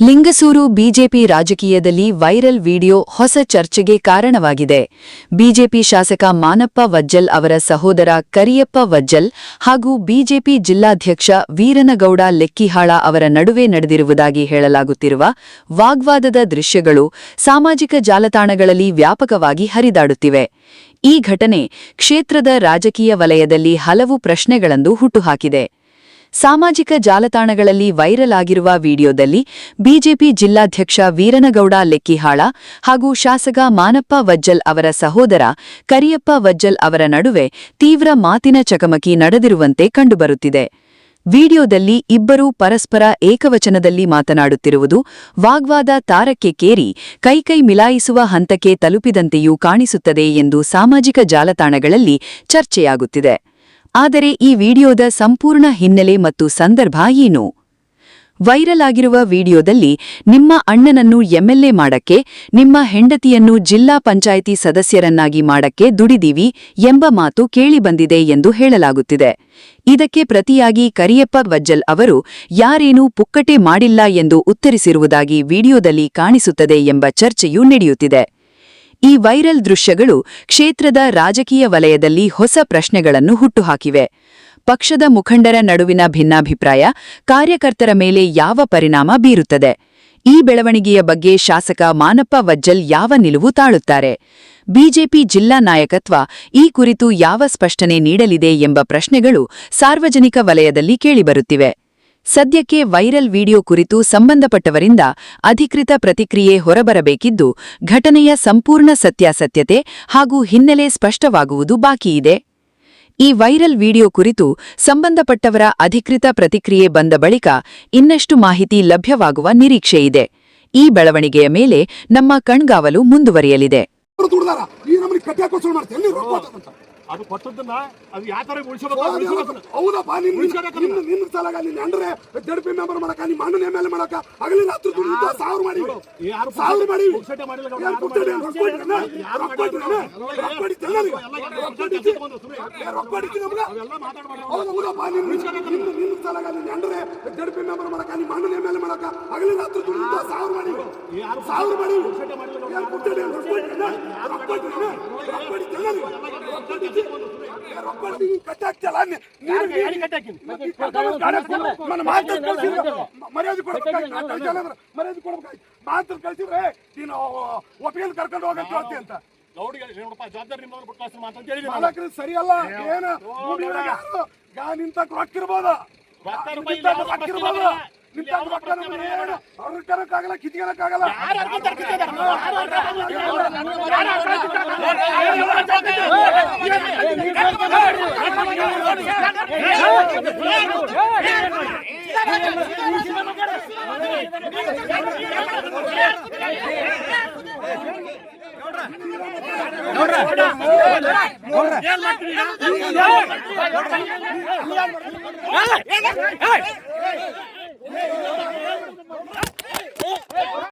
Lingasuru BJP ರಾಜಕೀಯದಲ್ಲಿ viral video ಹೊಸ ಚರ್ಚೆಗೆ ಕಾರಣವಾಗಿದೆ. ಬಿಜೆಪಿ ಶಾಸಕ ಮಾನಪ್ಪ ವಜ್ಜಲ್ ಅವರ ಸಹೋದರ ಕರಿಯಪ್ಪ ವಜ್ಜಲ್ ಹಾಗೂ ಬಿಜೆಪಿ ಜಿಲ್ಲಾಧ್ಯಕ್ಷ ವೀರನಗೌಡ ಲೆಕ್ಕಿಹಾಳ ಅವರ ನಡುವೆ ನಡೆದಿರುವುದಾಗಿ ಹೇಳಲಾಗುತ್ತಿರುವ ವಾಗ್ವಾದದ ದೃಶ್ಯಗಳು ಸಾಮಾಜಿಕ ಜಾಲತಾಣಗಳಲ್ಲಿ ವ್ಯಾಪಕವಾಗಿ ಹರಿದಾಡುತ್ತಿವೆ. ಈ ಘಟನೆ ಕ್ಷೇತ್ರದ ರಾಜಕೀಯ ವಲಯದಲ್ಲಿ ಹಲವು ಪ್ರಶ್ನೆಗಳನ್ನು ಹುಟ್ಟುಹಾಕಿದೆ. ಸಾಮಾಜಿಕ ಜಾಲತಾಣಗಳಲ್ಲಿ ವೈರಲ್ ಆಗಿರುವ ವಿಡಿಯೋದಲ್ಲಿ ಬಿಜೆಪಿ ಜಿಲ್ಲಾಧ್ಯಕ್ಷ ವೀರನಗೌಡ ಲೆಕ್ಕಿಹಾಳ ಹಾಗೂ ಶಾಸಕ ಮಾನಪ್ಪ ವಜ್ಜಲ್ ಅವರ ಸಹೋದರ ಕರಿಯಪ್ಪ ವಜ್ಜಲ್ ಅವರ ನಡುವೆ ತೀವ್ರ ಮಾತಿನ ಚಕಮಕಿ ನಡೆದಿರುವಂತೆ ಕಂಡುಬರುತ್ತಿದೆ. ವಿಡಿಯೋದಲ್ಲಿ ಇಬ್ಬರೂ ಪರಸ್ಪರ ಏಕವಚನದಲ್ಲಿ ಮಾತನಾಡುತ್ತಿರುವುದು ವಾಗ್ವಾದ ತಾರಕ್ಕೆಕ್ಕೇರಿ ಕೈಕೈ ಮಿಲಾಯಿಸುವ ಹಂತಕ್ಕೆ ತಲುಪಿದಂತೆಯೂ ಕಾಣಿಸುತ್ತದೆ ಎಂದು ಸಾಮಾಜಿಕ ಜಾಲತಾಣಗಳಲ್ಲಿ ಚರ್ಚೆಯಾಗುತ್ತಿದೆ. ಆದರೆ ಈ ವಿಡಿಯೋದ ಸಂಪೂರ್ಣ ಹಿನ್ನೆಲೆ ಮತ್ತು ಸಂದರ್ಭ ಏನು? ವೈರಲ್ ಆಗಿರುವ ವಿಡಿಯೋದಲ್ಲಿ ನಿಮ್ಮ ಅಣ್ಣನನ್ನು ಎಂಎಲ್ಎ ಮಾಡಕ್ಕೆ, ನಿಮ್ಮ ಹೆಂಡತಿಯನ್ನು ಜಿಲ್ಲಾ ಪಂಚಾಯಿತಿ ಸದಸ್ಯರನ್ನಾಗಿ ಮಾಡಕ್ಕೆ ದುಡಿದೀವಿ ಎಂಬ ಮಾತು ಕೇಳಿಬಂದಿದೆ ಎಂದು ಹೇಳಲಾಗುತ್ತಿದೆ. ಇದಕ್ಕೆ ಪ್ರತಿಯಾಗಿ ಕರಿಯಪ್ಪ ವಜ್ಜಲ್ ಅವರು ಯಾರೇನೂ ಪುಕ್ಕಟೆ ಮಾಡಿಲ್ಲ ಎಂದು ಉತ್ತರಿಸಿರುವುದಾಗಿ ವಿಡಿಯೋದಲ್ಲಿ ಕಾಣಿಸುತ್ತದೆ ಎಂಬ ಚರ್ಚೆಯೂ ನಡೆಯುತ್ತಿದೆ. ಈ ವೈರಲ್ ದೃಶ್ಯಗಳು ಕ್ಷೇತ್ರದ ರಾಜಕೀಯ ವಲಯದಲ್ಲಿ ಹೊಸ ಪ್ರಶ್ನೆಗಳನ್ನು ಹುಟ್ಟುಹಾಕಿವೆ. ಪಕ್ಷದ ಮುಖಂಡರ ನಡುವಿನ ಭಿನ್ನಾಭಿಪ್ರಾಯ ಕಾರ್ಯಕರ್ತರ ಮೇಲೆ ಯಾವ ಪರಿಣಾಮ ಬೀರುತ್ತದೆ? ಈ ಬೆಳವಣಿಗೆಯ ಬಗ್ಗೆ ಶಾಸಕ ಮಾನಪ್ಪ ವಜ್ಜಲ್ ಯಾವ ನಿಲುವು ತಾಳುತ್ತಾರೆ? ಬಿಜೆಪಿ ಜಿಲ್ಲಾ ನಾಯಕತ್ವ ಈ ಕುರಿತು ಯಾವ ಸ್ಪಷ್ಟನೆ ನೀಡಲಿದೆ ಎಂಬ ಪ್ರಶ್ನೆಗಳು ಸಾರ್ವಜನಿಕ ವಲಯದಲ್ಲಿ ಕೇಳಿಬರುತ್ತಿವೆ. ಸದ್ಯಕ್ಕೆ ವೈರಲ್ ವಿಡಿಯೋ ಕುರಿತು ಸಂಬಂಧಪಟ್ಟವರಿಂದ ಅಧಿಕೃತ ಪ್ರತಿಕ್ರಿಯೆ ಹೊರಬರಬೇಕಿದ್ದು, ಘಟನೆಯ ಸಂಪೂರ್ಣ ಸತ್ಯಾಸತ್ಯತೆ ಹಾಗೂ ಹಿನ್ನೆಲೆ ಸ್ಪಷ್ಟವಾಗುವುದು ಬಾಕಿಯಿದೆ. ಈ ವೈರಲ್ ವಿಡಿಯೋ ಕುರಿತು ಸಂಬಂಧಪಟ್ಟವರ ಅಧಿಕೃತ ಪ್ರತಿಕ್ರಿಯೆ ಬಂದ ಬಳಿಕ ಇನ್ನಷ್ಟು ಮಾಹಿತಿ ಲಭ್ಯವಾಗುವ ನಿರೀಕ್ಷೆಯಿದೆ. ಈ ಬೆಳವಣಿಗೆಯ ಮೇಲೆ ನಮ್ಮ ಕಣ್ಗಾವಲು ಮುಂದುವರಿಯಲಿದೆ. ಅದು ಕೊಟ್ಟದನ್ನ ಅದು ಯಾವ ತರ ಹೌದಪ್ಪ ನಿನ್ನ ಸಲಾಗ ನಿನ್ನ ಅಂದ್ರೆ ಜಡ್ಪಿ ಮೆಂಬರ್ ಮಾಡಕ ನಿಮ್ಮ ಅಣ್ಣನ ಎಮ್ಎಲ್ಎ ಮಾಡಕ ಹಗಲಿ ರಾತ್ರಿ ದುಡ್ಡು ಸಾವಿರ ಮಾಡಿ ಹೌದಪ್ಪ ನಿನ್ನ ಸಲಾಗ ನಿನ್ನ ಅಂದ್ರೆ ಜಡ್ಪಿ ಮೆಂಬರ್ ಮಾಡಕ ನಿಮ್ಮ ಅಣ್ಣನ ಎಮ್ಎಲ್ಎ ಮಾಡಕ ಹಗಲಿ ರಾತ್ರಿ ದುಡ್ಡು ಸಾವಿರ ಮಾಡಿ ಮರ್ಯಾದೆ ಮಾತ್ರ ಕಳ್ಸಿದ್ರೆ ನೀನು ಒಪ್ಪಿಗೆ ಕರ್ಕೊಂಡು ಹೋಗಂತ ಹೇಳ್ತಿ ಅಂತ ಸರಿಯಲ್ಲ. ಏನು ನಿಂತ ರೊಕ್ಕಿರ್ಬೋದು, ಅವ್ರ ಕರಕ್ಕಾಗಲ್ಲ, ಕಿತ್ಕೊಳಕ್ಕಾಗಲ್ಲ.